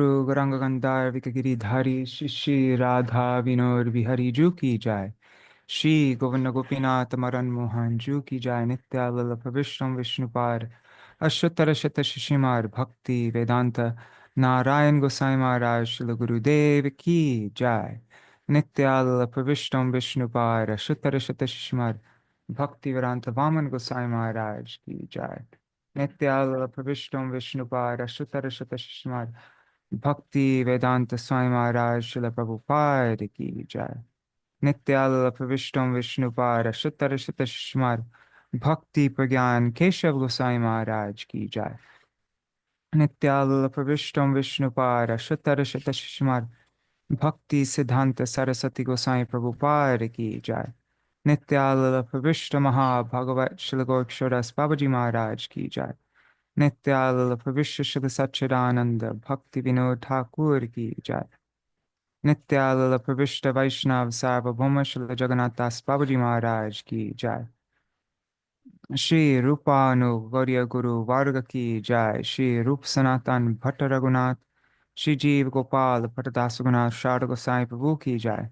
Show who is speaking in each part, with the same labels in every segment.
Speaker 1: गौरांग गंधार विकगिरिधारी श्री राधा विनोद बिहारी जू की जाय। श्री गोविंद गोपीनाथ मरन मोहन जू की जाय। नित्यानंद विष्णु विष्णुपार अष्टोत्तर शत शिशिमार भक्ति वेदांत नारायण गोसाई महाराज श्रील गुरुदेव की जाय। नित्यानंद विष्णु विष्णुपार अष्टोत्तर शत शिशिमार भक्ति वेदांत वामन गोसाई महाराज की जाय। नित्यानंद विष्णु विष्णुपार अष्टोत्तर शत शिशिमार भक्ति वेदांत स्वामी महाराज श्रील प्रभुपाद की जय। नित्यानंद विष्णु विष्णुपाद अष्टोत्तर शत शिष्यमार भक्ति प्रज्ञान केशव गोसाई महाराज की जय। नित्यानंद विष्णु विष्णुपाद अष्टोत्तर शत शिष्यमार भक्ति सिद्धांत सरस्वती गोसाई प्रभुपाद की जय। नित्यानंद विष्णु महाभागवत श्रील गोरक्षदास बाबाजी महाराज की जय। नित्यानंद विश्व शुद्ध सच्चिदानंद भक्ति विनोद ठाकुर की जय। नित्यानंद प्रविष्ट वैष्णव सार्वभौम श्री जगन्नाथ दास बाबूजी महाराज की जय। श्री रूपानुगौर्य गुरु वर्ग की जय। श्री रूप सनातन भट्ट रघुनाथ श्री जीव गोपाल भट्टदास रघुनाथ शारद गोसाई प्रभु की जय।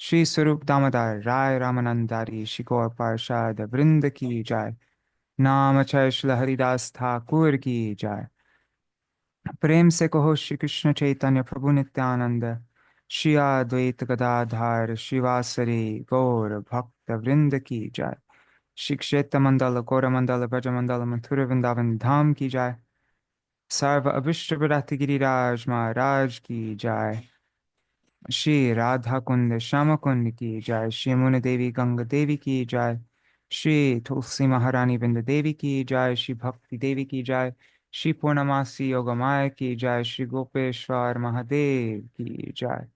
Speaker 1: श्री स्वरूप दामोदर राय रामानंदारी श्री गौर पार्षद वृंद की जय। नाम अक्षय श्री हरिदास ठाकुर की जय। प्रेम से कहो श्री कृष्ण चैतन्य प्रभु नित्यानंद श्री अद्वैत गदाधर शिवासरी गौर भक्त वृंद की जय। श्री क्षेत्र मंडल गौर मंडल ब्रज मंडल मथुर वृंदावन धाम की जय। सर्व अभिष्ट विराट गिरिराज महाराज की जय। श्री राधा कुंड श्याम कुंड की जय। श्री मुनि देवी गंगा देवी की जय। श्री तुलसी महारानी बिंद देवी की जय। श्री भक्ति देवी की जय। श्री पूर्णमासी योगमाया की जय। श्री गोपेश्वर महादेव की जय।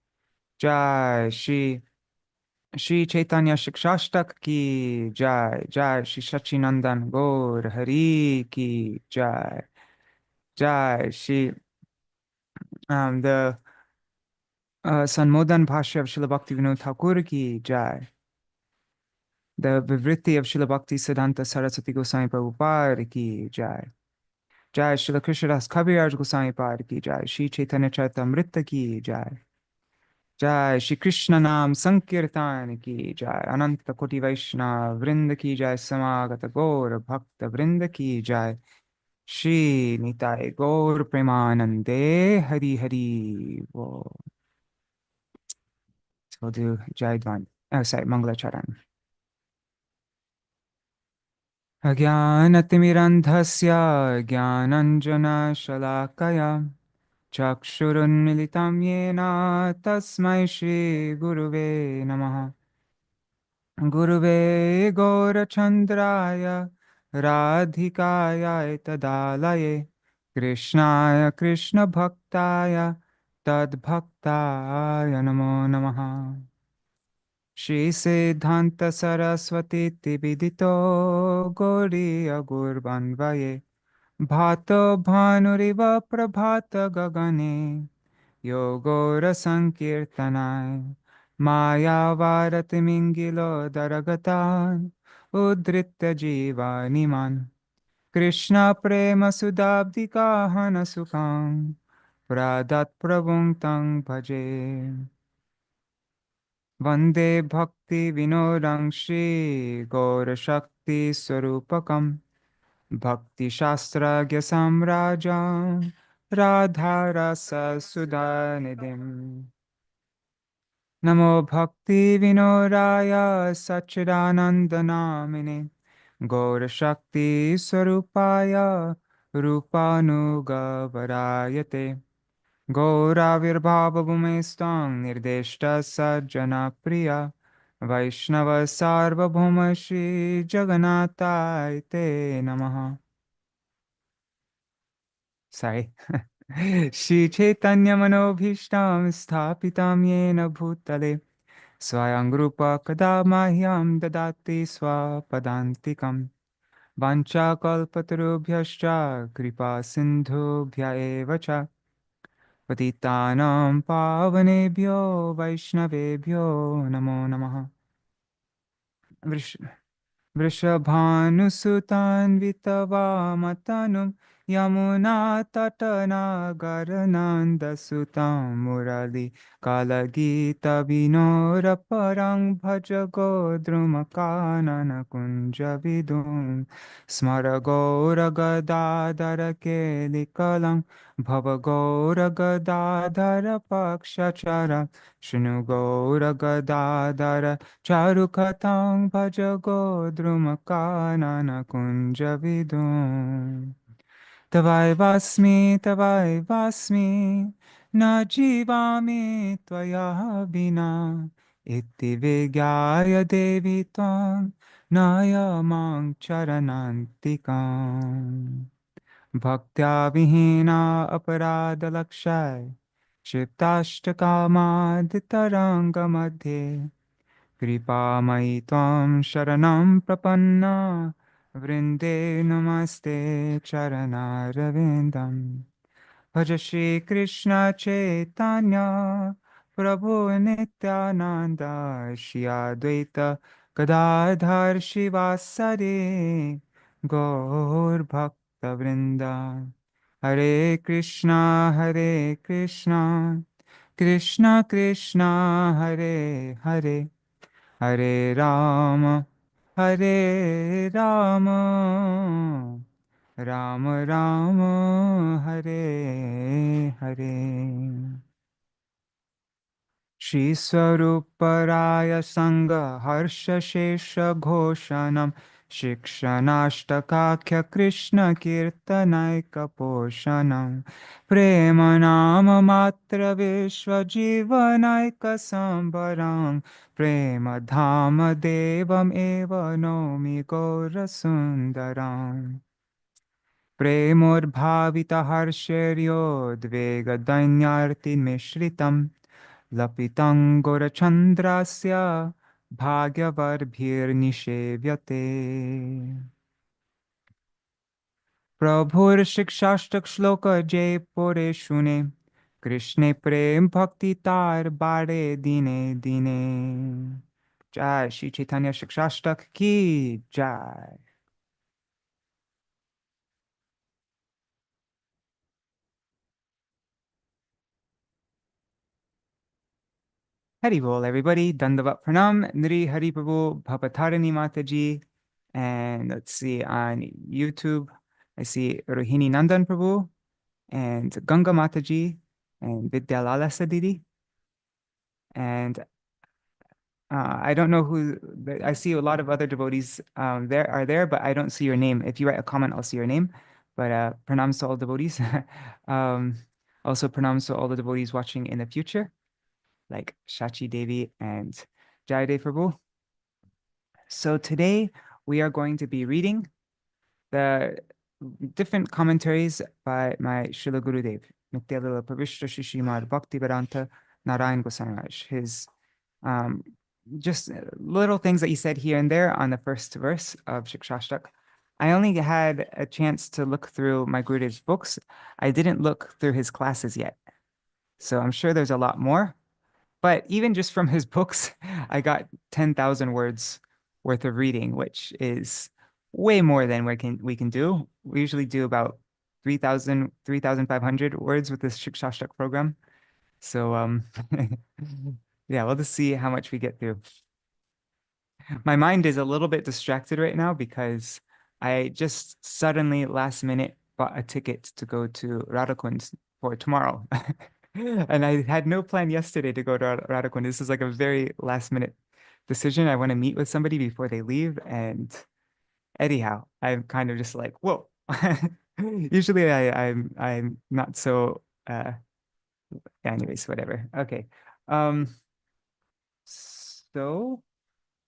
Speaker 1: जय श्री श्री चैतन्य शिक्षाष्टक की जय। जय श्री सच्चिनंदन गौर हरि की जय। जय Shri the Sanmodan Bhashya of Śrīla Bhaktivedānta Thakur ki jai. The Vivritti of Śrīla Bhakti Siddhanta Saraswati Goswami Prabhupada ki jai. Jai Śrīla Krishnadas Kaviraj Goswami Pad ki jai. Shri Chaitanya Charitamrita ki jai. Jai Shri Krishna Nam Sankirtan ki jai. Ananta Koti Vaishnava Vrinda ki jai. Samagata Gaur Bhakta Vrinda ki jai. Shri Nitai Gaur Premanande Hari Hari Wo. So we'll do Jai Dvan. Oh, sorry, Mangalacharan. अज्ञानतिमिरन्धस्य ज्ञानञ्जनशलाकया चक्षुरुन्मिलितं येन तस्मै श्रीगुरुवे नमः। गुरुवे गौरचन्द्राय राधिकाय तदालये कृष्णाय कृष्णभक्ताय तद्भक्ताय नमो नमः। श्री सिद्धांत सरस्वती विदितो गौरीय गुर्वन्वये भातो भानुरिव प्रभात गगने योगोर संकीर्तनाय मायावारतिमिङ्गिलो दरगतान् उद्धृत्य जीवानिमान् कृष्ण प्रेम सुदाब्धिकाहन सुखां प्रदत् प्रभुं तं भजे। वन्दे भक्ति विनोदं श्री गौरशक्ति स्वरूपकं भक्तिशास्त्रज्ञ साम्राज्यं राधारससुधानिधिं। नमो भक्ति विनोदाय सच्चिदानन्दनामिने गौरशक्ति स्वरूपाय रूपानुगवरायते गौराविर्भावभूमेस्त्वं निर्देष्टः सज्जनप्रिया वैष्णव सार्वभौम श्री जगन्नाथाय ते नमः। Sorry. Shri Chaitanya Manobhishtam Sthapitam Yena Bhutale Swayam Rupa Kada Mahyam Dadati Swapadantikam Vancha Kalpatarubhyascha Kripa Sindhubhya Eva Cha Patitanam Pavanebhyo Vaishnavebhyo Namo Namaha. Vrishabhanusutan Vitavamatanu Yamuna Tatana Garananda Sutam Murali Kalagita Vinora Parang Bhajago Drumakanana Kunja Vidum Smarago Gadadara Keli Kalang Bhavagora Gadadara Pakshachara Shunugo Gadadara Charukatang Bhajago Drumakanana Kunja Vidum Tavai Vasmi, na jivami tvaya vina, iti vigyaya devi tvam, naya mang charanantikam. Bhaktya vihina aparada lakshay, shiptashtakamadhitaranga madhe, Kripamai tvam sharanam prapanna vrinde namaste charanaravindam. Bhaja Shri Krishna Chaitanya Prabhu Nityananda Shri Advaita Gadadhar Shivasari Gaur Bhakta Vrinda Hare Krishna Hare Krishna Krishna Krishna Hare Hare Hare Rama, Hare Rama, Rama Rama, Hare Hare. Shri Swaruparaya Sangha Harsha Shesha Ghoshanam Shikshanashtakakya Krishna Kirtanaika Poshanam Premanama Matra Vishwa Jivanaika Sambaram Prema Dhama Devam Eva Nomi Gora Sundaram Premodbhavita Harsheryoddvega Dainyarti Mishritam Lapitangorachandrasya Bhagyavarbhirnishevyate. Prabhur Shikshashtak Shloka Jay Pore Shune Krishne Prem Bhakti Tar Bade Dine Dine. Jai Shri Chaitanya Shikshashtak Ki Jai. Hari Bol, everybody. Dandavat Pranam, Nri Hari Prabhu, Bhavatarani Mataji. And let's see, on YouTube, I see Rohini Nandan Prabhu and Ganga Mataji and Vidyalala Sadidi. And I don't know who, I see a lot of other devotees there, but I don't see your name. If you write a comment, I'll see your name. But pranams to all devotees. um, Also pranams to all the devotees watching in the future, like Shachi Devi and Jayadev Prabhu. So today we are going to be reading the different commentaries by my Srila Gurudev, Nityalila Pravishta Shishimad Bhaktivedānta Nārāyaṇa Gosvāmī Mahārāja. His just little things that he said here and there on the first verse of Śikṣāṣṭaka. I only had a chance to look through my Gurudev's books. I didn't look through his classes yet. So I'm sure there's a lot more. But even just from his books, I got 10,000 words worth of reading, which is way more than we can do. We usually do about 3,500 words with this Shikshashtak program. So yeah, we'll just see how much we get through. My mind is a little bit distracted right now because I just suddenly last minute bought a ticket to go to Radhakund for tomorrow. And I had no plan yesterday to go to Radhakund. This is like a very last minute decision. I want to meet with somebody before they leave. And anyhow, I'm kind of just like, whoa. Usually I'm not so anyways, whatever. Okay. So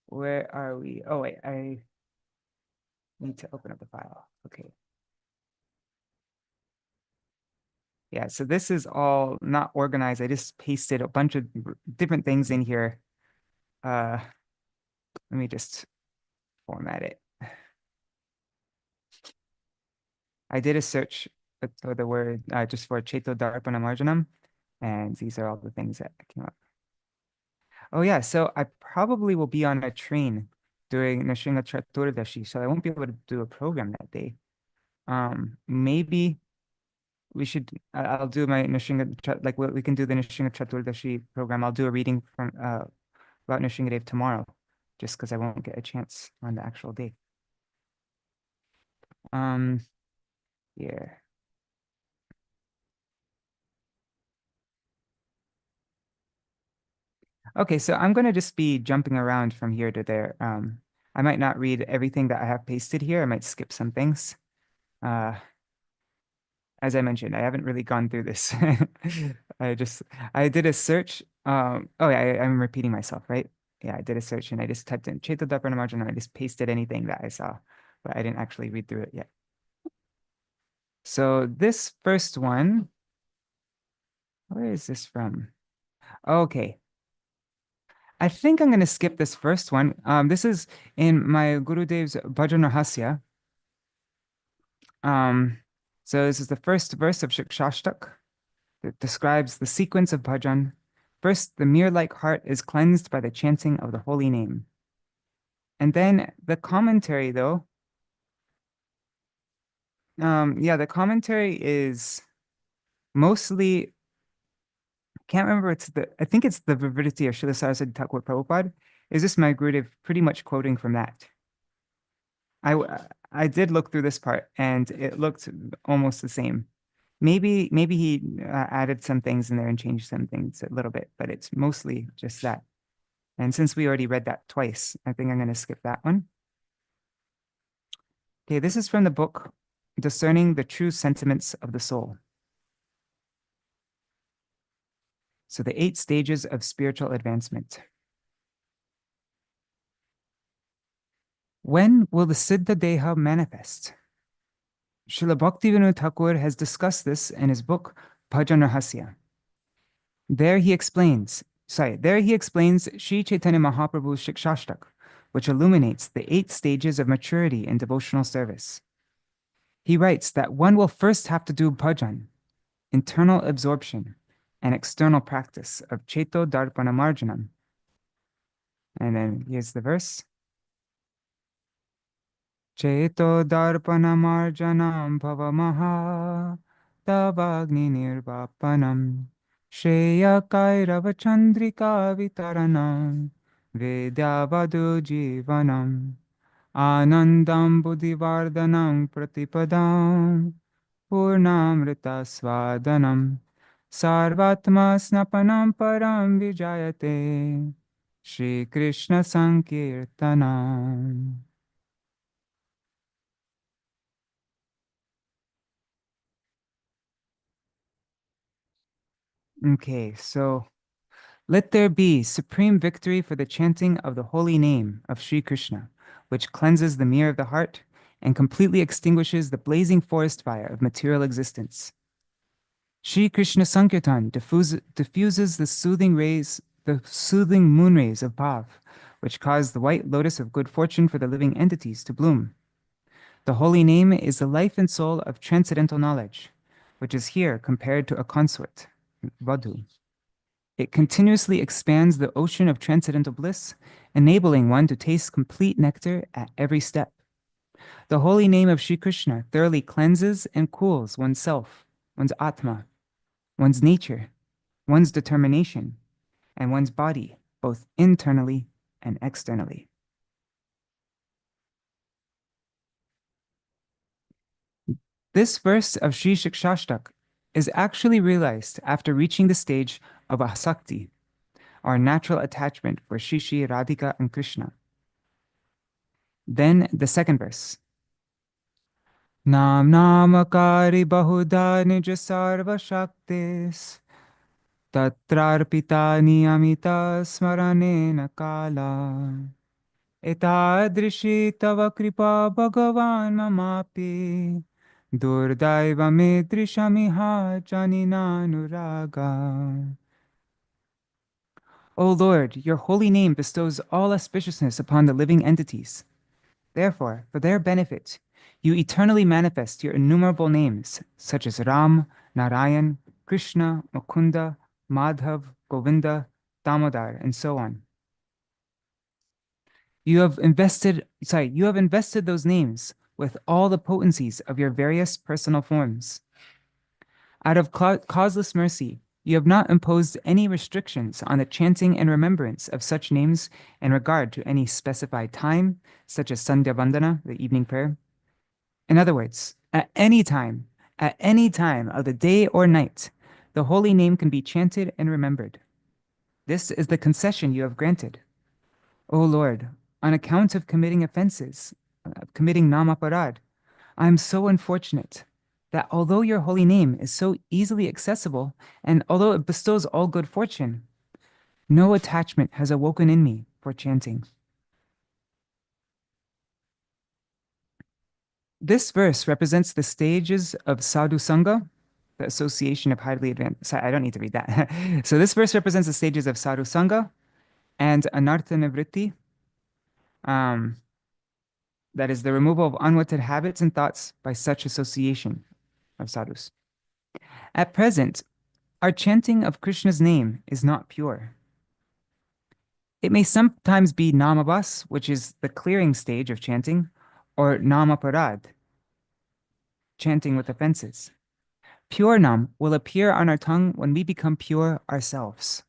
Speaker 1: where are we? Oh wait, I need to open up the file. Okay. Yeah, so this is all not organized. I just pasted a bunch of different things in here. Let me just format it. I did a search for the word just for Cheto Darpana Marjanam, and these are all the things that came up. Oh yeah, so I probably will be on a train during Nrsimha Chaturdashi, so I won't be able to do a program that day. Maybe we should, I'll do my Nishinga, like we can do the Nishinga Chaturdashi program. I'll do a reading from about Nishingadev tomorrow, just because I won't get a chance on the actual day. Yeah. Okay, so I'm going to just be jumping around from here to there. I might not read everything that I have pasted here. I might skip some things. As I mentioned, I haven't really gone through this. I did a search. Oh yeah, I'm repeating myself, right? Yeah, I did a search and I just typed in Chaitanya Dharpana and I just pasted anything that I saw, but I didn't actually read through it yet. So this first one, where is this from? Okay. I think I'm going to skip this first one. This is in my Gurudev's Bhajan Rahasya. So this is the first verse of Śikṣāṣṭaka that describes the sequence of bhajan. First, the mere-like heart is cleansed by the chanting of the holy name. And then the commentary, though, the commentary is mostly, can't remember, I think it's the Vividity of Srila Saraswati Thakur Prabhupada. Is this my Gurudev pretty much quoting from that? I did look through this part and it looked almost the same. Maybe he added some things in there and changed some things a little bit, but it's mostly just that. And since we already read that twice, I think I'm going to skip that one. Okay, this is from the book Discerning the True Sentiments of the Soul. So the 8 stages of spiritual advancement. When will the Siddha Deha manifest? Śrīla Bhaktivedānta Thakur has discussed this in his book Bhajan Rahasya. There he explains Sri Chaitanya Mahaprabhu's Śikṣāṣṭaka, which illuminates the 8 stages of maturity in devotional service. He writes that one will first have to do bhajan, internal absorption, and external practice of Cheto Darpana Marjanam. And then here's the verse. Cheto Darpana Marjanam Bhavamaha Tavagni Nirvapanam Shreya Kairava Chandrika Vitaranam Vedyavadu Jivanam Anandam Buddhivardhanam Pratipadam Purnamrita Swadanam Sarvatma Snapanam Param Vijayate Shri Krishna Sankirtanam. Okay, so let there be supreme victory for the chanting of the holy name of Sri Krishna, which cleanses the mirror of the heart and completely extinguishes the blazing forest fire of material existence. Shri Krishna Sankirtan diffuses the soothing moon rays of Bhav, which cause the white lotus of good fortune for the living entities to bloom. The holy name is the life and soul of transcendental knowledge, which is here compared to a consort, Vadhu. It continuously expands the ocean of transcendental bliss, enabling one to taste complete nectar at every step. The holy name of Shri Krishna thoroughly cleanses and cools oneself, one's Atma, one's nature, one's determination, and one's body, both internally and externally. This verse of Śrī Śikṣāṣṭaka is actually realized after reaching the stage of asakti, our natural attachment for Shri Shri, Radhika, and Krishna. Then the second verse. Nam namakari bahuda nija sarva shaktis tatrarpita niyamita smaranena kala etadrishi tava kripa bhagavan mamapi Durdaiva medrishamiha janinanuraga. O Lord, your holy name bestows all auspiciousness upon the living entities. Therefore, for their benefit, you eternally manifest your innumerable names, such as Ram, Narayan, Krishna, Mukunda, Madhav, Govinda, Damodar, and so on. You have invested those names with all the potencies of your various personal forms. Out of causeless mercy, you have not imposed any restrictions on the chanting and remembrance of such names in regard to any specified time, such as Sandhya Vandana, the evening prayer. In other words, at any time of the day or night, the holy name can be chanted and remembered. This is the concession you have granted. O Lord, on account of committing offenses, committing namaparad, I am so unfortunate that although your holy name is so easily accessible, and although it bestows all good fortune, no attachment has awoken in me for chanting. This verse represents the stages of sadhu sangha, the association of highly advanced. Sorry, I don't need to read that. So this verse represents the stages of sadhu sangha and anartha nivritti. That is the removal of unwanted habits and thoughts by such association of sadhus. At present, our chanting of Krishna's name is not pure. It may sometimes be namabas, which is the clearing stage of chanting, or namaparad, chanting with offenses. Pure nam will appear on our tongue when we become pure ourselves.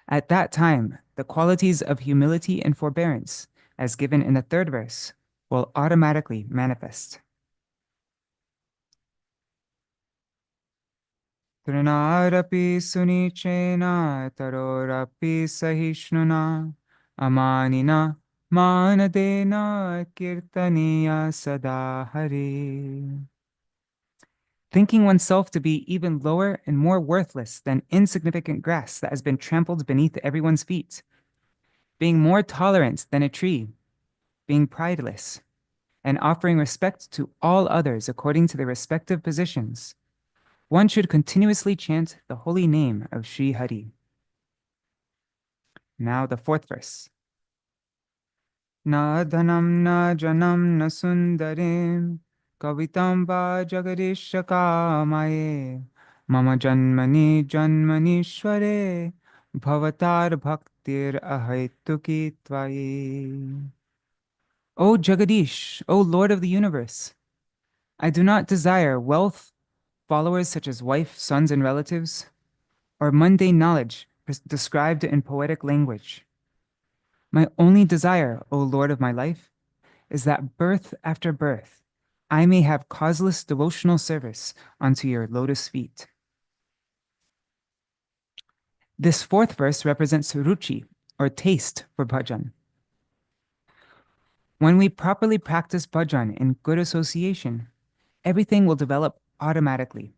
Speaker 1: At that time, the qualities of humility and forbearance, as given in the third verse, will automatically manifest. Trinarapi sunichena tarorapi sahishnuna amanina manadena kirtaniya sada hari. Thinking oneself to be even lower and more worthless than insignificant grass that has been trampled beneath everyone's feet, being more tolerant than a tree, being prideless, and offering respect to all others according to their respective positions, one should continuously chant the holy name of Sri Hari. Now the fourth verse. Na dhanam na janam na sundarim kavitam va jagadishaka maye mama janmani janmanishware bhavatar bhaktir ahaituki tvaye. O Jagadish, O Lord of the universe, I do not desire wealth, followers such as wife, sons, and relatives, or mundane knowledge described in poetic language. My only desire, O Lord of my life, is that birth after birth, I may have causeless devotional service unto your lotus feet. This fourth verse represents ruchi, or taste for bhajan. When we properly practice bhajan in good association, everything will develop automatically.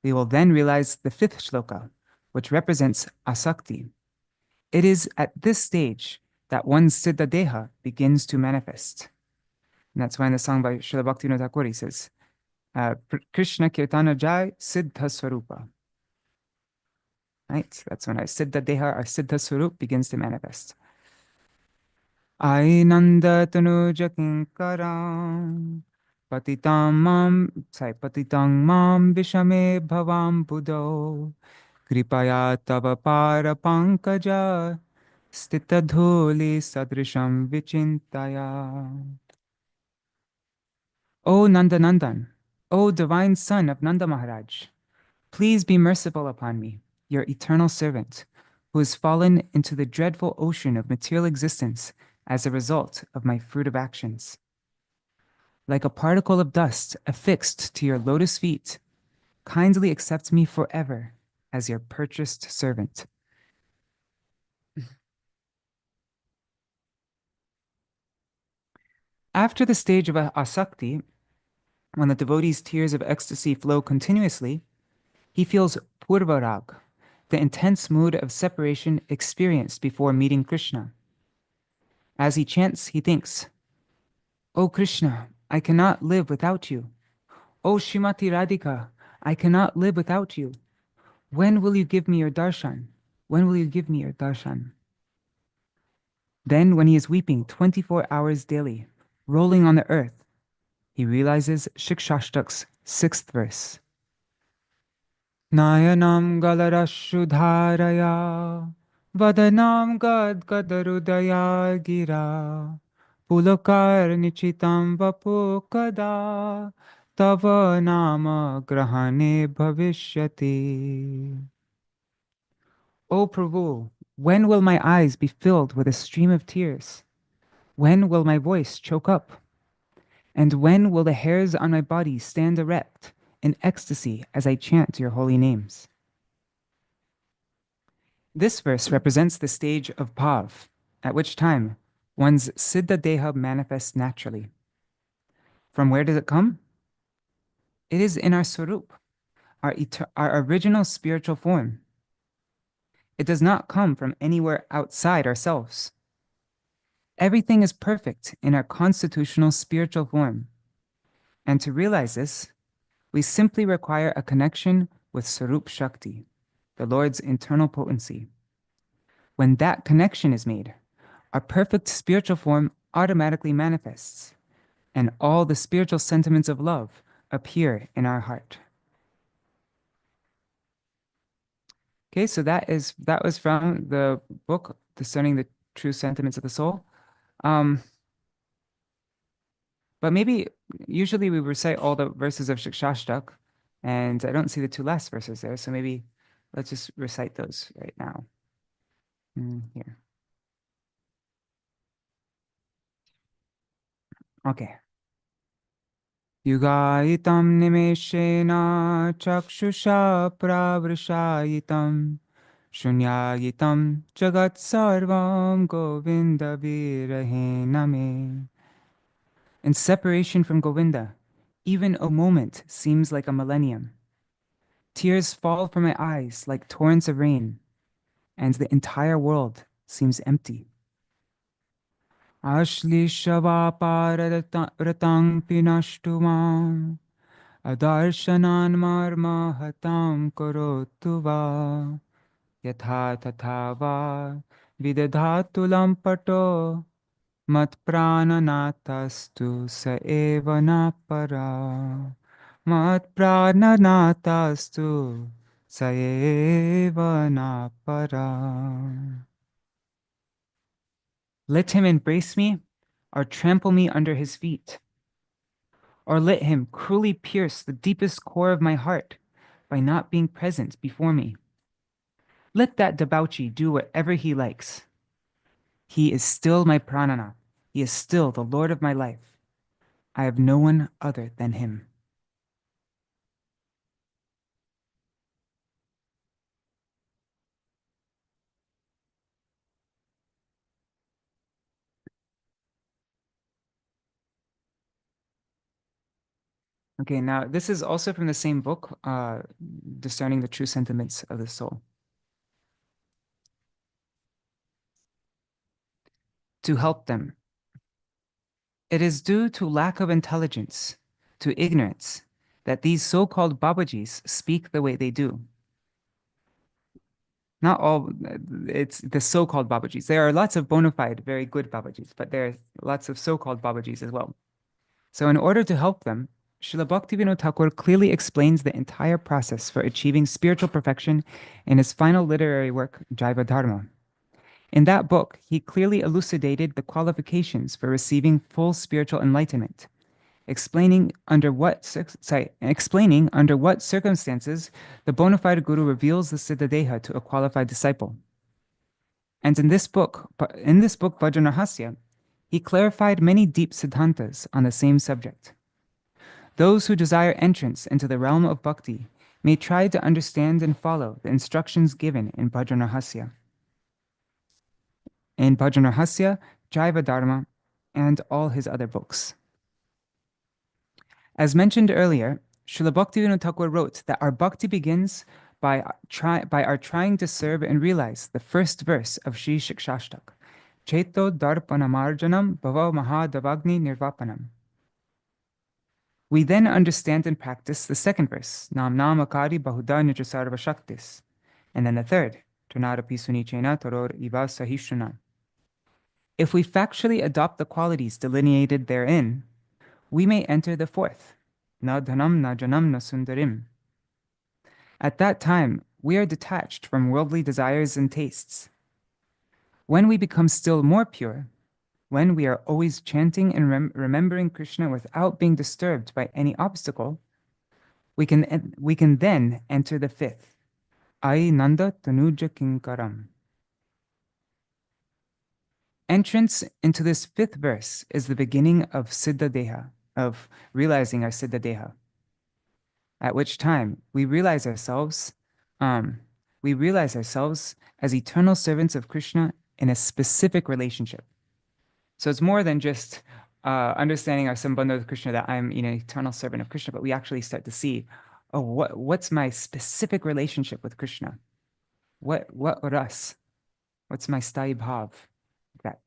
Speaker 1: We will then realize the fifth shloka, which represents asakti. It is at this stage that one's siddha deha begins to manifest. And that's why in the song by Śrīla Bhaktivedānta Thakur he says, Krishna Kirtana Jai Siddha Swarupa. Right? That's when our siddha deha, our siddha swarup begins to manifest. Ainanda tanuja kinkaram patitang mam vishame bhavam buddho kripaya tava para pankaja stita dhuli sadrisham vichintaya. O Nanda Nandan, O divine son of Nanda Maharaj, please be merciful upon me, your eternal servant, who has fallen into the dreadful ocean of material existence as a result of my fruit of actions. Like a particle of dust affixed to your lotus feet, kindly accept me forever as your purchased servant. After the stage of asakti, when the devotee's tears of ecstasy flow continuously, he feels purvarag, the intense mood of separation experienced before meeting Krishna. As he chants, he thinks, O Krishna, I cannot live without you. O Shrimati Radhika, I cannot live without you. When will you give me your darshan? When will you give me your darshan? Then, when he is weeping 24 hours daily, rolling on the earth, he realizes Śikṣāṣṭaka's 6th verse. Nayanam galarashudharaya vadanam gadgadarudaya gira pulakar nichitam vapu kada tava nama grahane bhavishyati. O Prabhu, when will my eyes be filled with a stream of tears? When will my voice choke up? And when will the hairs on my body stand erect in ecstasy as I chant your holy names? This verse represents the stage of bhav, at which time one's siddha deha manifests naturally. From where does it come? It is in our swarup, our original spiritual form. It does not come from anywhere outside ourselves. Everything is perfect in our constitutional spiritual form. And to realize this, we simply require a connection with Sarup Shakti, the Lord's internal potency. When that connection is made, our perfect spiritual form automatically manifests, and all the spiritual sentiments of love appear in our heart. Okay, so that was from the book Discerning the True Sentiments of the Soul. But maybe usually we recite all the verses of Śikṣāṣṭaka, and I don't see the two last verses there, so maybe let's just recite those right now. Here. Okay. Yugaitam nimeshena chakshusha pravrishayitam shunyayitam jagat sarvam govinda virahena me. In separation from Govinda, even a moment seems like a millennium. Tears fall from my eyes like torrents of rain, and the entire world seems empty. Ashlishava paradratang pinashtumam adarshanan marma hatam korotuva yatha tathava vidadhatulam pato mat prananatastu sa eva na para mat prananatastu sa eva na para. Let him embrace me or trample me under his feet, or let him cruelly pierce the deepest core of my heart by not being present before me. Let that debauchee do whatever he likes. He is still my pranana. He is still the Lord of my life. I have no one other than him. Okay, now this is also from the same book, Discerning the True Sentiments of the Soul. To help them. It is due to lack of intelligence, to ignorance, that these so-called Babajis speak the way they do. Not all, it's the so-called Babajis. There are lots of bona fide, very good Babajis, but there are lots of so-called Babajis as well. So in order to help them, Śrīla Bhaktivedānta Thakur clearly explains the entire process for achieving spiritual perfection in his final literary work, Jaiva Dharma. In that book, he clearly elucidated the qualifications for receiving full spiritual enlightenment, explaining under what circumstances the bona fide guru reveals the Siddha Deha to a qualified disciple. And in this book, Vajranahasya, he clarified many deep siddhantas on the same subject. Those who desire entrance into the realm of bhakti may try to understand and follow the instructions given in Vajranahasya. In Vajranahasya, Jaiva Dharma, and all his other books. As mentioned earlier, Śrīla Bhaktivedānta Thakur wrote that our bhakti begins by our trying to serve and realize the first verse of Śrī Śikṣāṣṭaka, Cheto Darpanamarjanam Bhava Mahadavagni Nirvapanam. We then understand and practice the second verse, Nam Namakari Bahuda Nijasarva Shaktis, and then the third, Trinadapi Sunichena Toror Iva Sahishuna. If we factually adopt the qualities delineated therein, we may enter the fourth, Na dhanam na janam na sundarim. At that time, we are detached from worldly desires and tastes. When we become still more pure, when we are always chanting and remembering Krishna without being disturbed by any obstacle, we can then enter the fifth. Ai Nanda Tanuja Kinkaram. Entrance into this fifth verse is the beginning of Siddha Deha, of realizing our Siddha Deha. At which time we realize ourselves as eternal servants of Krishna in a specific relationship. So it's more than just understanding our sambandha with Krishna, that I'm an eternal servant of Krishna, but we actually start to see, oh, what's my specific relationship with Krishna? What ras? What's my sthāyi bhav? That.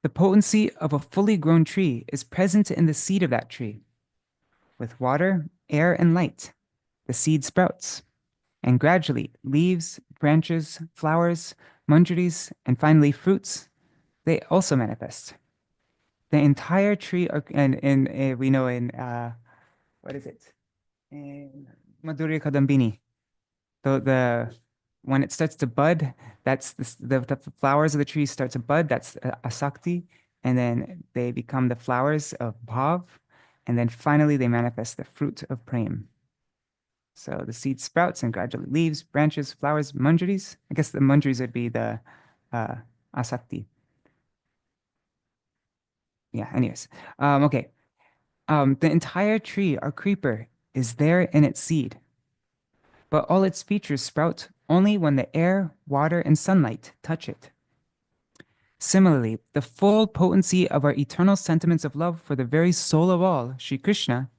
Speaker 1: The potency of a fully grown tree is present in the seed of that tree. With water, air, and light, the seed sprouts, and gradually leaves, branches, flowers, manjaris, and finally fruits, they also manifest. The entire tree, and we know in, what is it? In Madhurya Kadambini, when it starts to bud, that's the flowers of the tree start to bud, that's asakti, and then they become the flowers of bhav, and then finally they manifest the fruit of prem. So the seed sprouts and gradually leaves, branches, flowers, manjaris. I guess the manjaris would be the asakti. Yeah, anyways. Okay. The entire tree or creeper is there in its seed, but all its features sprout only when the air, water, and sunlight touch it. Similarly, the full potency of our eternal sentiments of love for the very soul of all, Shri Krishna,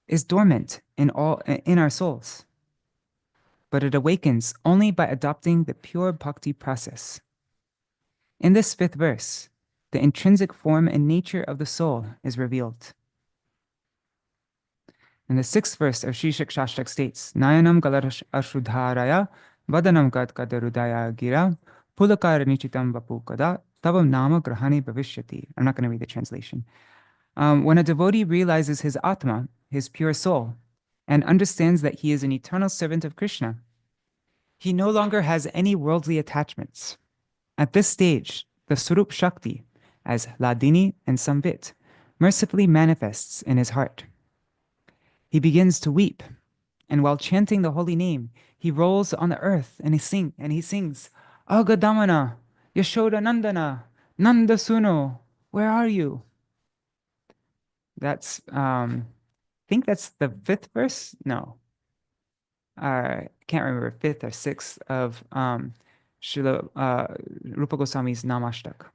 Speaker 1: is dormant in our souls, but it awakens only by adopting the pure bhakti process. In this fifth verse, the intrinsic form and nature of the soul is revealed. In the sixth verse of Śrī Śikṣāṣṭaka states, Nayanam galarash ashrudharaya, vadanam kad kadarudaya gira, pulakara nichitam vapukada, tavam nama grahani bhavishyati. I'm not going to read the translation. When a devotee realizes his Atma, his pure soul, and understands that he is an eternal servant of Krishna, he no longer has any worldly attachments. At this stage, the Swarup Shakti, as Ladini and Samvit, mercifully manifests in his heart. He begins to weep, and while chanting the holy name, he rolls on the earth and he sings, Agadamana, Yashoda Nandana, Nanda Suno, where are you? That's, I think that's the fifth verse? No. I can't remember, fifth or sixth of Srila Rupa Goswami's Namashtak.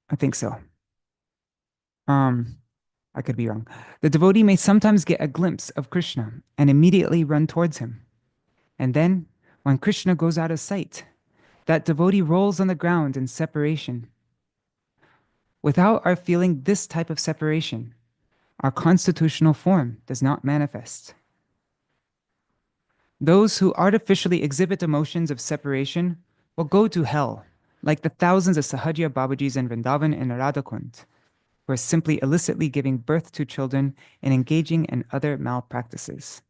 Speaker 1: I think so. I could be wrong. The devotee may sometimes get a glimpse of Krishna and immediately run towards him. And then, when Krishna goes out of sight, that devotee rolls on the ground in separation. Without our feeling this type of separation, our constitutional form does not manifest. Those who artificially exhibit emotions of separation will go to hell, like the thousands of Sahajya Babajis in Vrindavan and Radhakund, who are simply illicitly giving birth to children and engaging in other malpractices.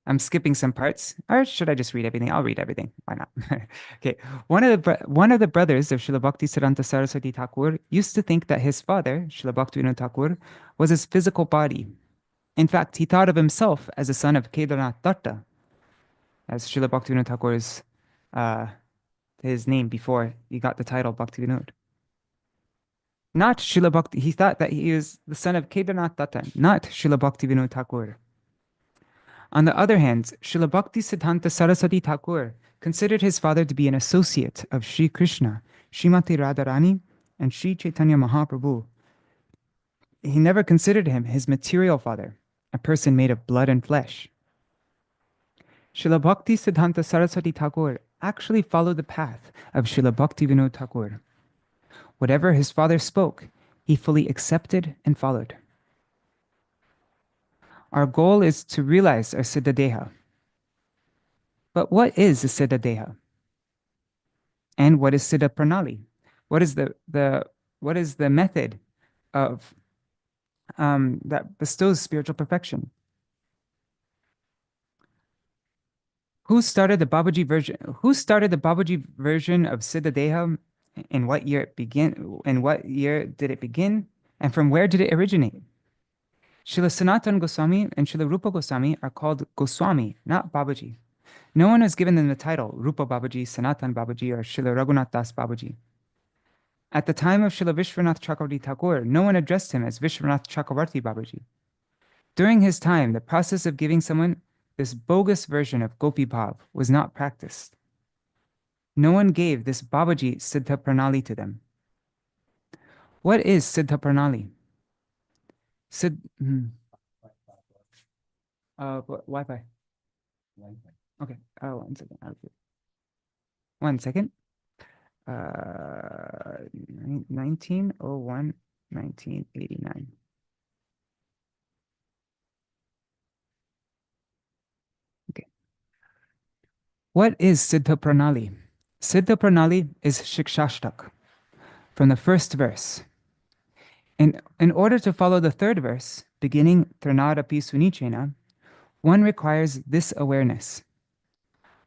Speaker 1: I'm skipping some parts, or should I just read everything? I'll read everything. Why not? Okay. One of the brothers of Śrīla Bhaktivedānta Saraswati Thakur used to think that his father, Śrīla Bhaktivedānta Thakur, was his physical body. In fact, he thought of himself as a son of Kedarnath Datta, as Śrīla Bhaktivedānta Thakur's his name before he got the title Bhaktivinoda. Not Śrīla Bhakti. He thought that he was the son of Kedarnath Datta, not Śrīla Bhaktivedānta Thakur. On the other hand, Śrīla Bhaktisiddhanta Saraswati Thakur considered his father to be an associate of Sri Krishna, Srimati Radharani, and Sri Chaitanya Mahaprabhu. He never considered him his material father, a person made of blood and flesh. Śrīla Bhaktisiddhanta Saraswati Thakur actually followed the path of Śrīla Bhaktivinoda Thakur. Whatever his father spoke, he fully accepted and followed. Our goal is to realize our Siddha Deha. But what is the Siddha Deha? And what is Siddha Pranali? What is the method of that bestows spiritual perfection. Who started the Babaji version? Who started the Babaji version of Siddhadeha? In what year it began? In what year did it begin? And from where did it originate? Śrīla Sanatana Gosvāmī and Śrīla Rupa Gosvāmī are called Goswami, not Babaji. No one has given them the title Rupa Babaji, Sanatan Babaji, or Śrīla Raghunath Das Babaji. At the time of Śrīla Vishwanath Chakravarti Thakur, no one addressed him as Vishwanath Chakravarti Babaji. During his time, the process of giving someone this bogus version of Gopi Bhav was not practiced. No one gave this Babaji Siddha Pranali to them. What is Siddha Pranali? Wi-Fi. Okay. Oh, 1 second. 1 second. 1901, 1989. Okay. What is Siddha Pranali? Siddha Pranali is Śikṣāṣṭaka, from the first verse. In order to follow the third verse, beginning Trinadapi Sunichena, one requires this awareness.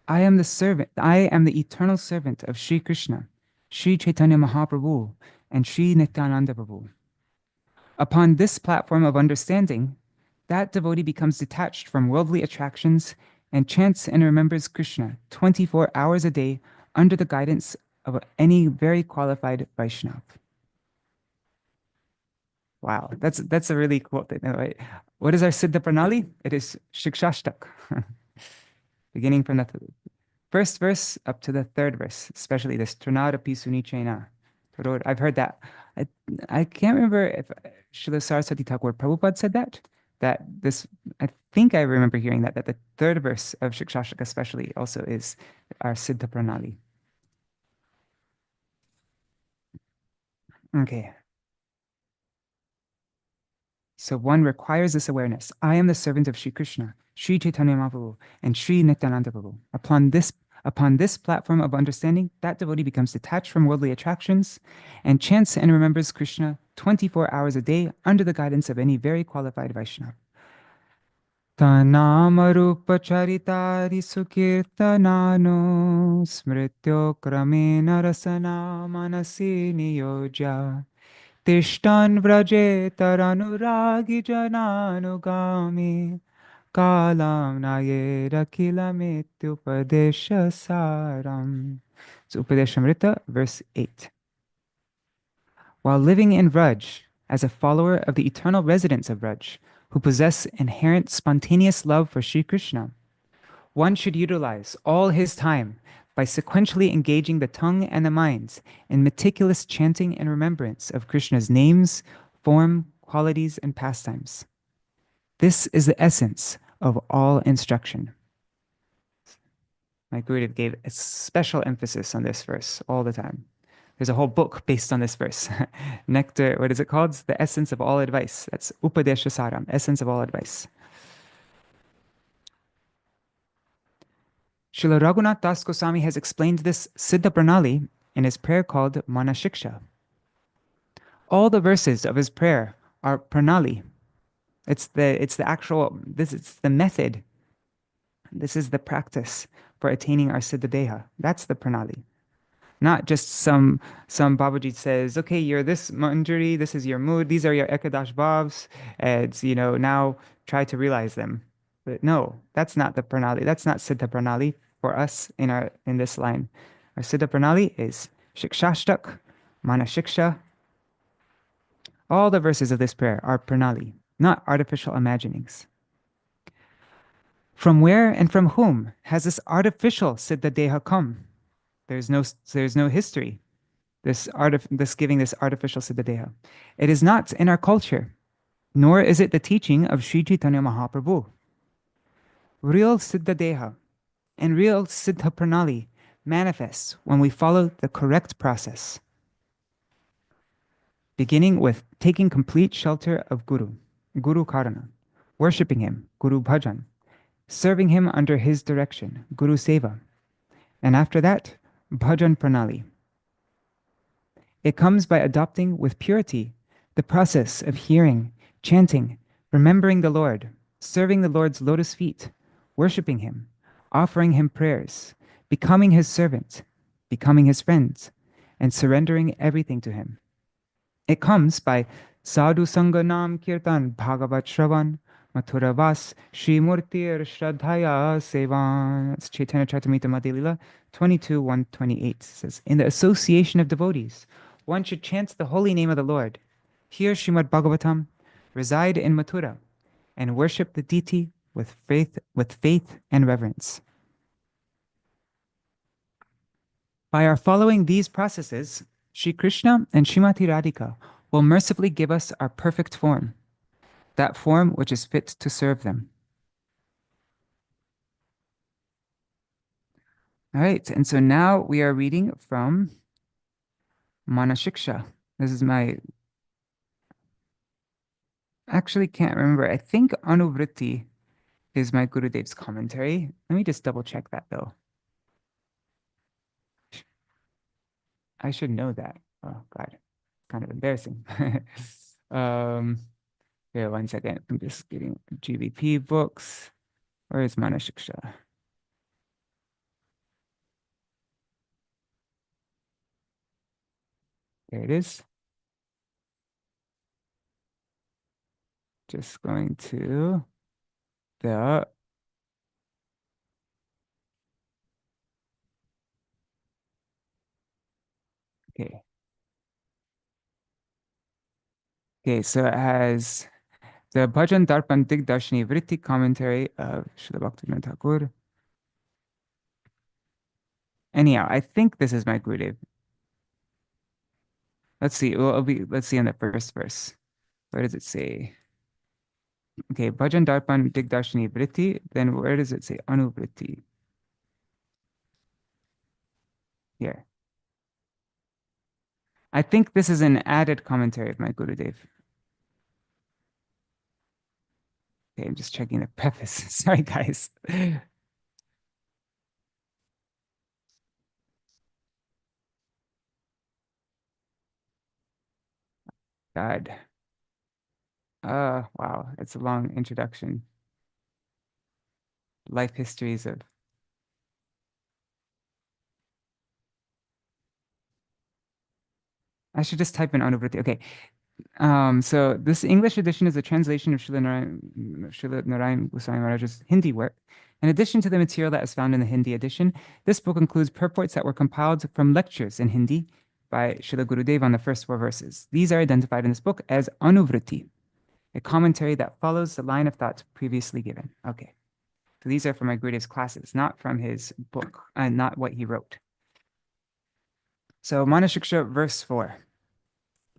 Speaker 1: I am the eternal servant of Sri Krishna, Sri Chaitanya Mahaprabhu, and Sri Nityananda Prabhu. Upon this platform of understanding, that devotee becomes detached from worldly attractions and chants and remembers Krishna 24 hours a day under the guidance of any very qualified Vaishnava. Wow, that's a really cool thing, right? What is our Siddha Pranali? It is Śikṣāṣṭaka. Beginning from the first verse up to the third verse, especially this Trinadapi Sunichena. I've heard that. I can't remember if Srila Saraswati Thakur Prabhupada said that. I think I remember hearing that the third verse of Śikṣāṣṭaka especially also is our Siddha Pranali. Okay. So one requires this awareness. I am the servant of Sri Krishna, Sri Chaitanya Mahaprabhu, and Sri Nityananda Prabhu. Upon this platform of understanding, that devotee becomes detached from worldly attractions and chants and remembers Krishna 24 hours a day under the guidance of any very qualified Vaishnava. Tanamarupa charitari sukirtanano smrityo kramena rasana manasi niyoja Tishtan vraje taranuragi jananugami kalam nayera kilamityupadesha saram. So Upadeshamrita, verse 8. While living in Vraj, as a follower of the eternal residents of Vraj, who possess inherent spontaneous love for Sri Krishna, one should utilize all his time by sequentially engaging the tongue and the mind in meticulous chanting and remembrance of Krishna's names, form, qualities, and pastimes. This is the essence of all instruction. My Gurudev gave a special emphasis on this verse all the time. There's a whole book based on this verse. Nectar, what is it called? The essence of all advice. That's Upadesha Saram, essence of all advice. Śrīla Raghunath Das Gosvāmī has explained this Siddha Pranali in his prayer called Manashiksha. All the verses of his prayer are Pranali. It's the method. This is the practice for attaining our Siddha Deha. That's the Pranali. Not just some Babaji says, okay, you're this manjari, this is your mood, these are your Ekadash Bhavs, and now try to realize them. But no, that's not the Pranali. That's not Siddha Pranali for us in this line. Our Siddha Pranali is Śikṣāṣṭaka, Manashiksha. All the verses of this prayer are Pranali, not artificial imaginings. From where and from whom has this artificial Siddha Deha come? There's no history. This giving this artificial Siddha Deha. It is not in our culture, nor is it the teaching of Sri Chaitanya Mahaprabhu. Real Siddha Deha and real Siddha Pranali manifests when we follow the correct process, beginning with taking complete shelter of Guru Karana, worshipping him, Guru Bhajan, serving him under his direction, Guru Seva, and after that, Bhajan Pranali. It comes by adopting with purity The process of hearing, chanting, remembering the Lord, serving the Lord's lotus feet, worshiping Him, offering Him prayers, becoming His servant, becoming His friend, and surrendering everything to Him. It comes by Sadhu Sangha Nam Kirtan Bhagavat Shravan Mathura Vas Shri Murtir Shraddhaya Sevan. It's Chaitanya Charitamrita Madhya Lila 22:128. Says, in the association of devotees, one should chant the holy name of the Lord, hear Srimad Bhagavatam, reside in Mathura, and worship the deity with faith and reverence. By our following these processes, Shri Krishna and Srimati Radhika will mercifully give us our perfect form, that form which is fit to serve them. All right, and so now we are reading from Manashiksha. This is actually can't remember. I think Anuvritti is my Gurudev's commentary. Let me just double check that though. I should know that. Oh God, kind of embarrassing. Here, 1 second. I'm just getting GVP books. Where is Manashiksha? There it is. Just going to the okay. Okay, so it has the Bhajan Darpan Digdarshini Vritti commentary of Śrīla Bhaktivedānta Thakur. Anyhow, I think this is my Gurudev. Let's see. Well, let's see on the first verse. Where does it say? Okay, Bhajan Darpan Digdarshini Vritti. Then where does it say Anuvritti? Here. I think this is an added commentary of my Gurudev. Okay, I'm just checking the preface. Sorry, guys. God. Wow, it's a long introduction. Life histories of. I should just type in Anuvritti. Okay. So this English edition is a translation of Śrīla Nārāyaṇa Gosvāmī Mahārāja's Hindi work. In addition to the material that is found in the Hindi edition, this book includes purports that were compiled from lectures in Hindi by Srila Gurudeva on the first 4 verses. These are identified in this book as Anuvritti, a commentary that follows the line of thought previously given. Okay. So these are from my Gurudev's classes, not from his book, not what he wrote. So Manashiksha, verse 4,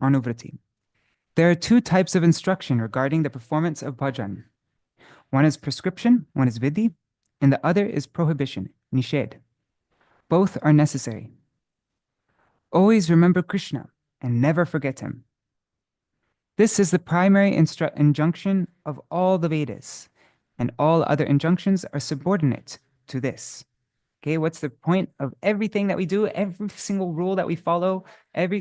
Speaker 1: Anuvritti. There are 2 types of instruction regarding the performance of bhajan. One is prescription, one is vidhi, and the other is prohibition, nishedh. Both are necessary. Always remember Krishna and never forget him. This is the primary injunction of all the Vedas, and all other injunctions are subordinate to this. Okay, what's the point of everything that we do, every single rule that we follow,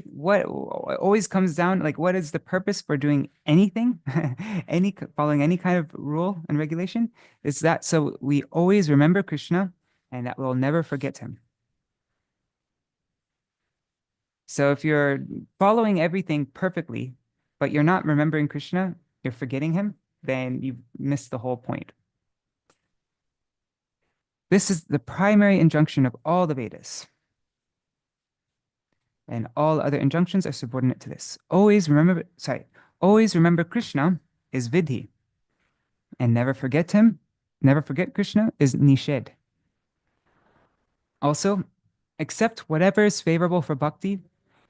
Speaker 1: what always comes down, like what is the purpose for doing anything, following any kind of rule and regulation? Is that so we always remember Krishna and that we'll never forget him. So if you're following everything perfectly, but you're not remembering Krishna, you're forgetting him, then you've missed the whole point. This is the primary injunction of all the Vedas. And all other injunctions are subordinate to this. Always remember Krishna is vidhi. And never forget Krishna is nishedh. Also, accept whatever is favorable for bhakti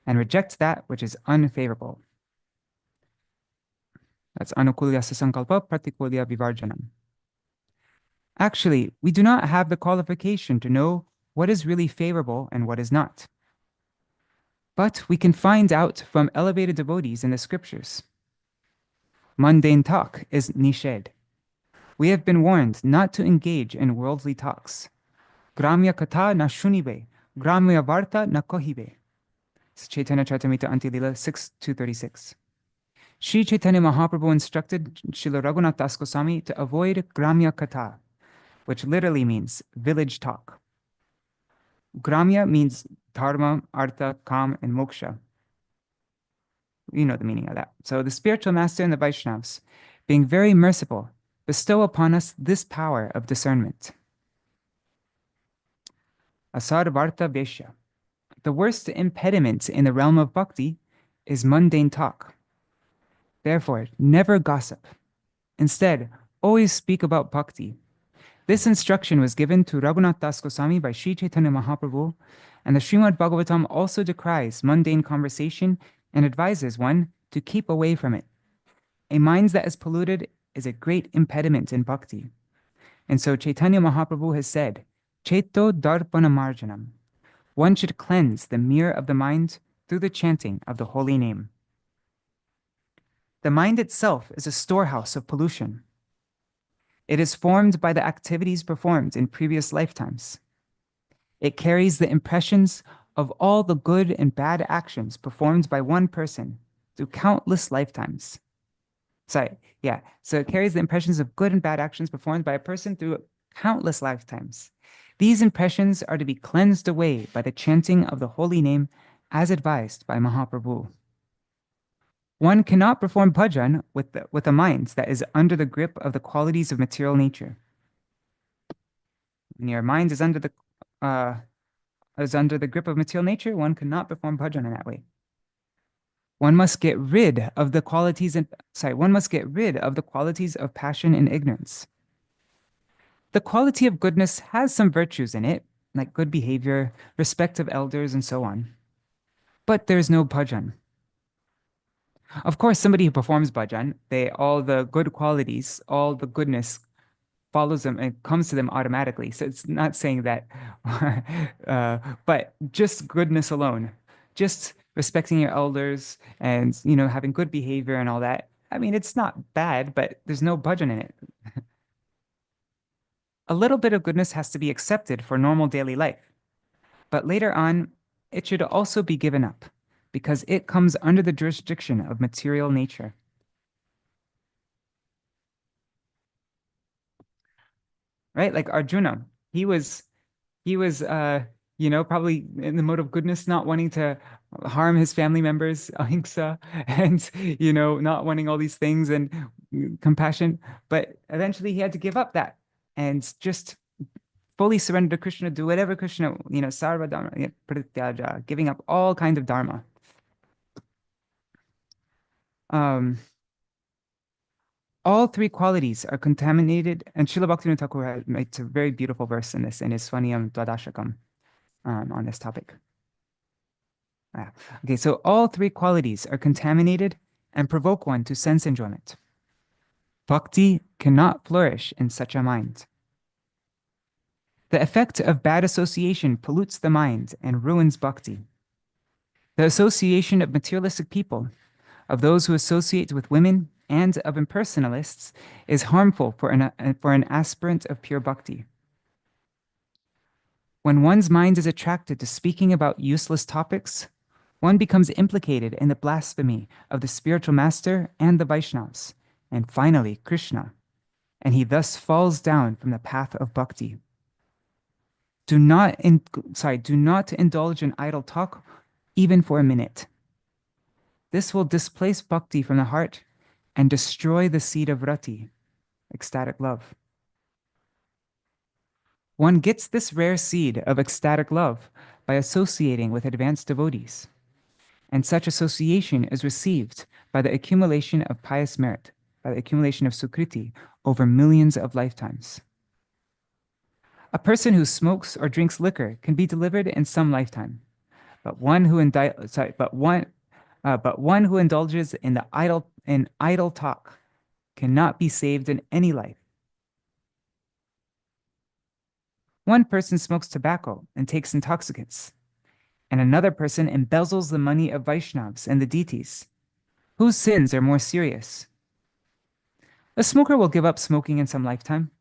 Speaker 1: and reject that which is unfavorable. That's anukulya sasankalpa pratikulya vivarjanam. Actually, we do not have the qualification to know what is really favorable and what is not. But we can find out from elevated devotees in the scriptures. Mundane talk is nishedh. We have been warned not to engage in worldly talks. Gramya katha na shunibe, gramya varta na kohibe. It's Chaitanya Charitamrita Antya-lila 6:236. Sri Chaitanya Mahaprabhu instructed Srila Raghunath Das Goswami to avoid Gramya Katha, which literally means village talk. Gramya means dharma, artha, kam, and moksha. You know the meaning of that. So the spiritual master and the Vaishnavas, being very merciful, bestow upon us this power of discernment. Asarvarta Vesha. The worst impediment in the realm of bhakti is mundane talk. Therefore, never gossip. Instead, always speak about bhakti. This instruction was given to Raghunath Das Goswami by Sri Chaitanya Mahaprabhu, and the Srimad Bhagavatam also decries mundane conversation and advises one to keep away from it. A mind that is polluted is a great impediment in bhakti. And so Chaitanya Mahaprabhu has said, Chaito darpana marjanam. One should cleanse the mirror of the mind through the chanting of the holy name. The mind itself is a storehouse of pollution. It is formed by the activities performed in previous lifetimes. It carries the impressions of all the good and bad actions performed by one person through countless lifetimes. So it carries the impressions of good and bad actions performed by a person through countless lifetimes. These impressions are to be cleansed away by the chanting of the holy name as advised by Mahaprabhu. One cannot perform bhajan with a mind that is under the grip of the qualities of material nature. When your mind is under the grip of material nature, one cannot perform bhajan in that way. One must get rid of the qualities of passion and ignorance. The quality of goodness has some virtues in it, like good behavior, respect of elders, and so on. But there's no bhajan. Of course, somebody who performs bhajan, all the good qualities, all the goodness follows them and comes to them automatically. So it's not saying that, but just goodness alone, just respecting your elders and, having good behavior and all that. I mean, it's not bad, but there's no bhajan in it. A little bit of goodness has to be accepted for normal daily life, but later on, it should also be given up because it comes under the jurisdiction of material nature. Right? Like Arjuna, he was probably in the mode of goodness, not wanting to harm his family members, ahimsa, and, not wanting all these things and compassion. But eventually he had to give up that and just fully surrender to Krishna, do whatever Krishna, sarva dharma, pratyaja, giving up all kinds of dharma. All three qualities are contaminated, and Śrīla Bhaktivedānta Thakur makes a very beautiful verse in this in his Svaniyam Dwadashakam on this topic. Okay, so all three qualities are contaminated and provoke one to sense enjoyment. Bhakti cannot flourish in such a mind. The effect of bad association pollutes the mind and ruins bhakti. The association of materialistic people, of those who associate with women, and of impersonalists is harmful for an aspirant of pure bhakti. When one's mind is attracted to speaking about useless topics, one becomes implicated in the blasphemy of the spiritual master and the Vaishnavas, and finally Krishna, and he thus falls down from the path of bhakti. Do not indulge in idle talk even for a minute. This will displace bhakti from the heart and destroy the seed of rati, ecstatic love. One gets this rare seed of ecstatic love by associating with advanced devotees, and such association is received by the accumulation of pious merit, by the accumulation of sukriti over millions of lifetimes. A person who smokes or drinks liquor can be delivered in some lifetime, but one who indulges in idle talk cannot be saved in any life. One person smokes tobacco and takes intoxicants, and another person embezzles the money of Vaishnavas and the deities. Whose sins are more serious? A smoker will give up smoking in some lifetime,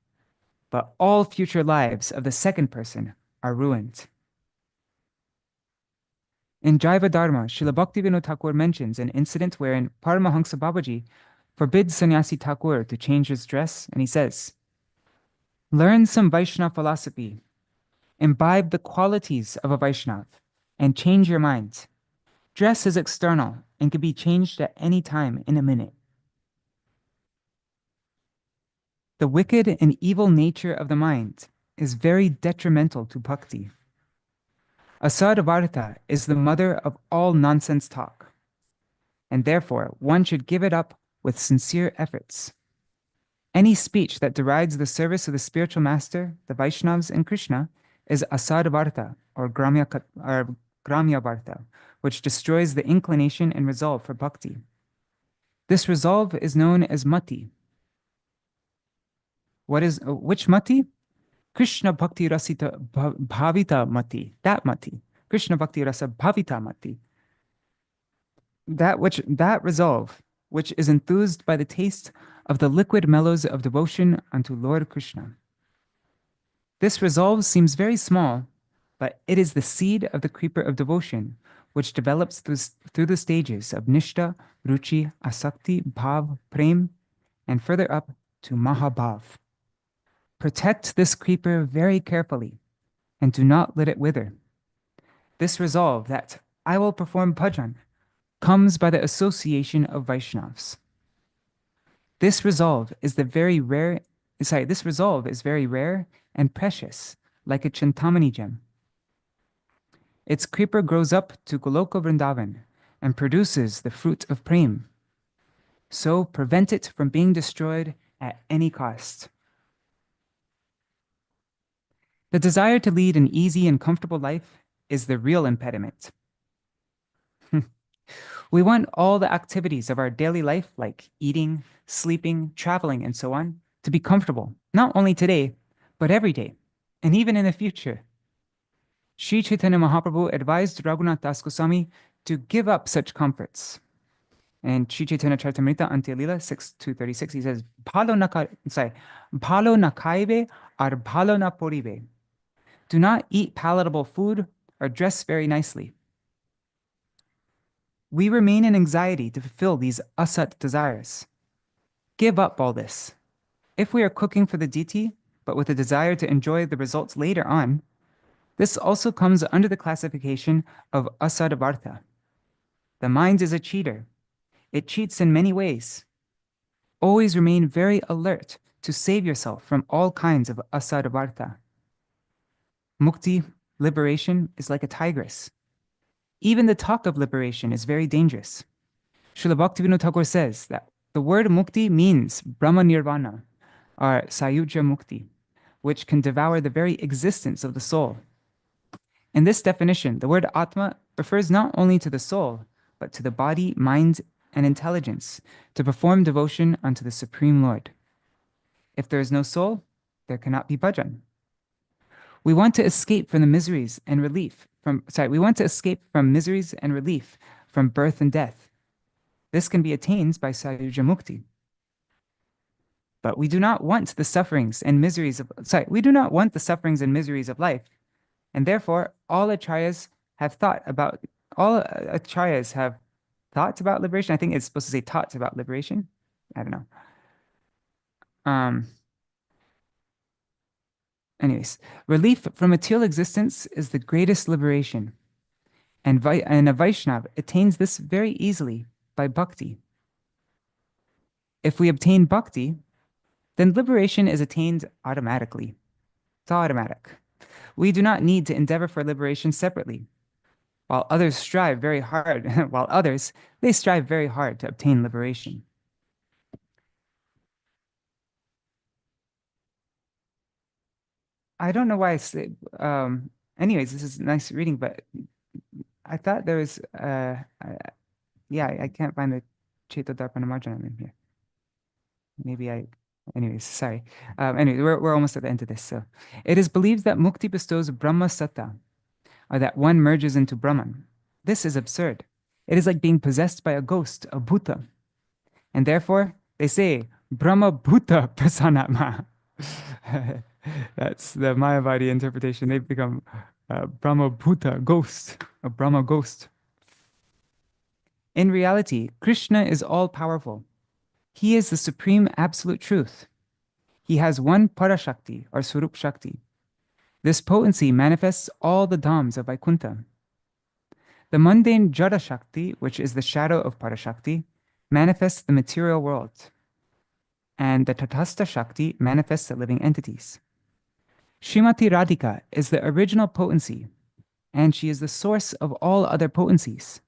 Speaker 1: but all future lives of the second person are ruined. In Jaiva Dharma, Śrīla Bhaktivedānta Thakur mentions an incident wherein Paramahansa Babaji forbids Sannyasi Thakur to change his dress, and he says, "Learn some Vaishnava philosophy, imbibe the qualities of a Vaishnava, and change your mind. Dress is external and can be changed at any time in a minute." The wicked and evil nature of the mind is very detrimental to bhakti. Asadvarta is the mother of all nonsense talk, and therefore one should give it up with sincere efforts. Any speech that derides the service of the spiritual master, the Vaishnavas, and Krishna is asadvarta, or gramyavarta, which destroys the inclination and resolve for bhakti. This resolve is known as mati. Which mati? Krishna Bhakti Rasita Bhavita Mati, that mati. Krishna Bhakti Rasa Bhavita Mati. That resolve, which is enthused by the taste of the liquid mellows of devotion unto Lord Krishna. This resolve seems very small, but it is the seed of the creeper of devotion, which develops through the stages of Nishta, Ruchi, Asakti, Bhav, Prem, and further up to Mahabhav. Protect this creeper very carefully, and do not let it wither. This resolve that I will perform bhajan comes by the association of Vaishnavas. This resolve is very rare and precious, like a Chintamani gem. Its creeper grows up to Goloka Vrindavan and produces the fruit of prem. So prevent it from being destroyed at any cost. The desire to lead an easy and comfortable life is the real impediment. We want all the activities of our daily life, like eating, sleeping, traveling, and so on, to be comfortable, not only today, but every day, and even in the future. Sri Chaitanya Mahaprabhu advised Raghunath Das Goswami to give up such comforts. And Sri Chaitanya Charitamrita Antya-lila 6.236, he says, Bhalo na kaive ar bhalo na porive. Do not eat palatable food or dress very nicely. We remain in anxiety to fulfill these asat desires. Give up all this. If we are cooking for the deity, but with a desire to enjoy the results later on, this also comes under the classification of asadvarta. The mind is a cheater. It cheats in many ways. Always remain very alert to save yourself from all kinds of asadvarta. Mukti, liberation, is like a tigress. Even the talk of liberation is very dangerous. Śrīla Bhaktivedānta Thakur says that the word mukti means Brahma Nirvana, or Sayuja Mukti, which can devour the very existence of the soul. In this definition, the word Atma refers not only to the soul, but to the body, mind, and intelligence to perform devotion unto the Supreme Lord. If there is no soul, there cannot be bhajan. We want to escape from the miseries and relief from birth and death. This can be attained by Sayuja Mukti. But we do not want the sufferings and miseries of life, and therefore all acharyas have thought about liberation. I think it's supposed to say taught about liberation. I don't know. Anyways, relief from material existence is the greatest liberation, and a Vaishnava attains this very easily by bhakti. If we obtain bhakti, then liberation is attained automatically. It's automatic. We do not need to endeavor for liberation separately. While others strive very hard to obtain liberation. I don't know why I say, anyways, this is nice reading, but I thought there was, I can't find the Chaitya Darpana Marjanam in here. Anyways, sorry. Anyway, we're almost at the end of this. So it is believed that mukti bestows Brahma Satta, or that one merges into Brahman. This is absurd. It is like being possessed by a ghost, a bhuta. And therefore, they say, Brahma Bhuta Prasanatma. That's the Mayavadi interpretation. They've become Brahma Bhuta, ghost, a Brahma ghost. In reality, Krishna is all-powerful. He is the supreme absolute truth. He has one Parashakti, or Swarup Shakti. This potency manifests all the dhams of Vaikuntha. The mundane Jada Shakti, which is the shadow of Parashakti, manifests the material world. And the Tatastha Shakti manifests the living entities. Srimati Radhika is the original potency, and she is the source of all other potencies.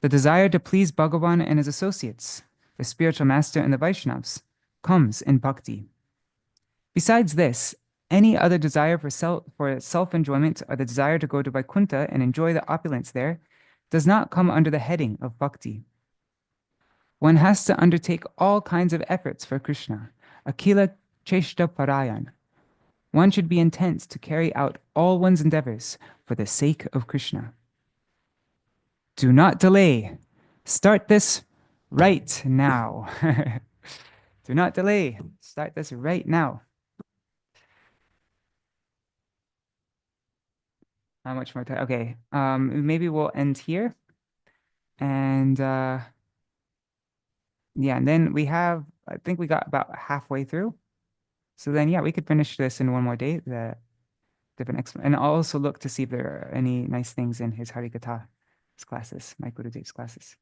Speaker 1: The desire to please Bhagavan and his associates, the spiritual master and the Vaishnavas, comes in bhakti. Besides this, any other desire for self-enjoyment or the desire to go to Vaikuntha and enjoy the opulence there does not come under the heading of bhakti. One has to undertake all kinds of efforts for Krishna, akila cheshta parayan. One should be intent to carry out all one's endeavors for the sake of Krishna. Do not delay. Start this right now. Do not delay. Start this right now. How much more time? Okay. Maybe we'll end here. And yeah, and then we have, I think we got about halfway through. So then, yeah, we could finish this in one more day, the different and I'll also look to see if there are any nice things in his Harikatha classes, my Gurudev's classes.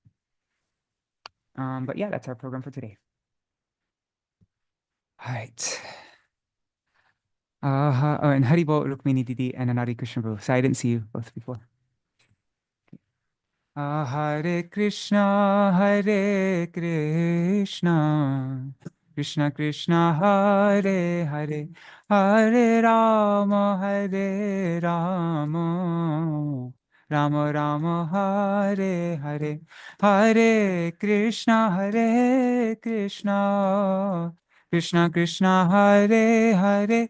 Speaker 1: But yeah, that's our program for today. All right. Oh, and Haribo, Rukmini Didi, and Anari Krishna Prabhu. So I didn't see you both before. Hare Krishna, Hare Krishna, Krishna Krishna, Hare Hare, Hare Rama, Hare Rama, Rama Rama, Hare Hare, Hare Krishna, Hare Krishna, Krishna Krishna, Hare Hare,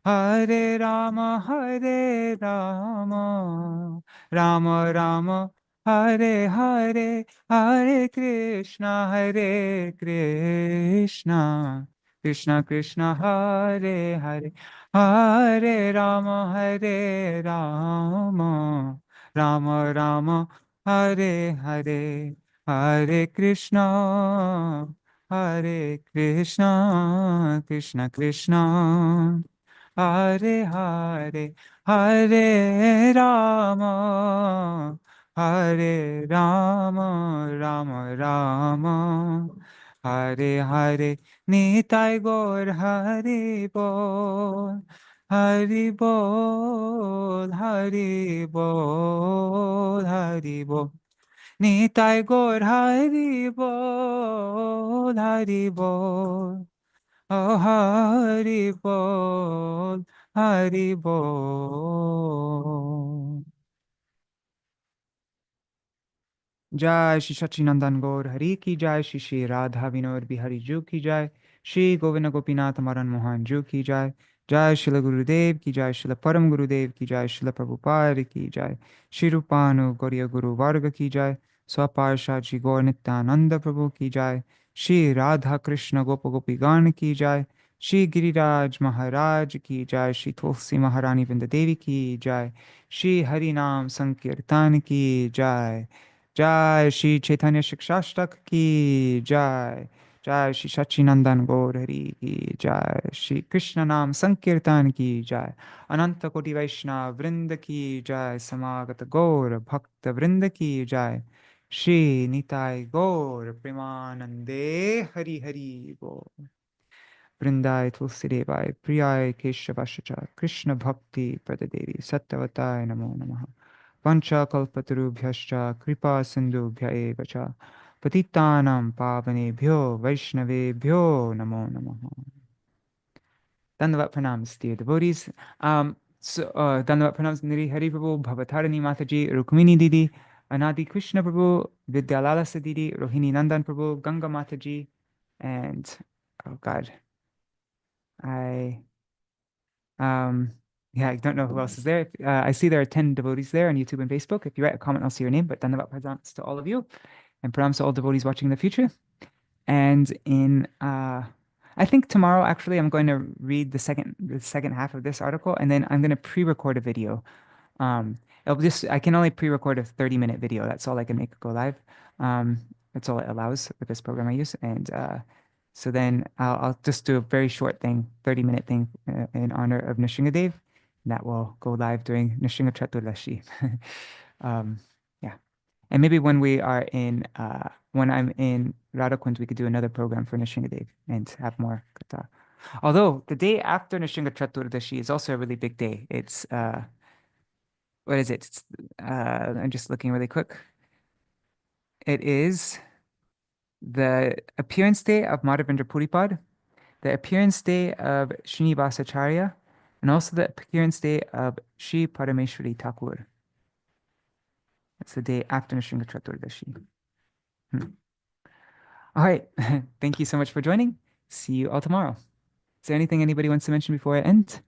Speaker 1: Hare Rama, Hare Rama, Rama Rama, Hare Hare, Hare Krishna, Krishna Krishna, Hare Hare, Hare Rama, Hare Rama, Rama Rama, Hare Hare, Hare Krishna, Krishna Krishna, Hare Hare, Hare Rama, Hare Rama, Rama Rama, Hare Hare, Nitai Gaur Hari Bol, Hari Bol, Hari Bol, Hari Bol. Nitai Gaur Hari Bol, Hari Bol. Oh, Hari Bol, Hari Bol. Jai Shri Sachinandan Gaur Hari Ki Jai, Shri Shri Radha Vinod Bihari Ju Ki Jai, Shri Govinda Gopinath Maran Mohan Ju Ki Jai, Jai Srila Gurudev Ki Jai, Srila Param Gurudev Ki Jai, Srila Prabhupada Ki Jai, Shri Rupanu Gauriya Guru Varga Ki Jai, Swaparsha Shri Gaur Nityananda Prabhu Ki Jai, Shri Radha Krishna Gopa Gopi Gan Ki Jai, Shri Giriraj Maharaj Ki Jai, Shri Tulsi Maharani Vrinda Devi Ki Jai, Shri Harinam Sankirtan Ki Jai, Jai Shri Chaitanya Śikṣāṣṭaka ki Jai, Jai Shri Sachinandan Gaur Hari ki Jai, Shri Krishna Nam Sankirtan ki Jai, Ananta Koti Vaishnava Vrinda ki Jai, Samagata Gaur Bhakta Vrinda ki Jai, Shri Nitai Gaur Premanande Hari Hari Bol. Vrindai Tulsi Devai Priyai Keshavashacha Krishna Bhakti Pradadevi Sattvatai Namo Namaha. Pancha kalpatarubhyascha kripa sindhubhya eva cha patitanam pavanebhyo vaishnavebhyo namo namaha. Dandavat pranams, dear devotees. Dandavat pranams, Niri Hari Prabhu, Bhavatarani Mataji, Rukmini Didi, Anadi Krishna Prabhu, Vidyalalasa Didi, Rohini Nandan Prabhu, Ganga Mataji, and oh God, yeah, I don't know who else is there. I see there are 10 devotees there on YouTube and Facebook. If you write a comment, I'll see your name. But Dandavat pranams to all of you, and pranams to all devotees watching in the future. And in I think tomorrow, actually, I'm going to read the second half of this article, and then I'm going to pre-record a video I can only pre-record a 30-minute video. That's all I can make go live. That's all it allows with this program I use. And so then I'll just do a very short thing, 30-minute thing in honor of Nrsimhadev. That will go live during Nrsimha Chaturdashi. Yeah. And maybe when I'm in Radhakund, we could do another program for Nrsimhadev and have more katha. Although the day after Nrsimha Chaturdashi is also a really big day. It's what is it? I'm just looking really quick. It is the appearance day of Madhavendra Puripad, the appearance day of Srinivasacharya, and also the appearance day of Sri Parameshwari Thakur. That's the day after Nrsimha Chaturdashi. All right. Thank you so much for joining. See you all tomorrow. Is there anything anybody wants to mention before I end?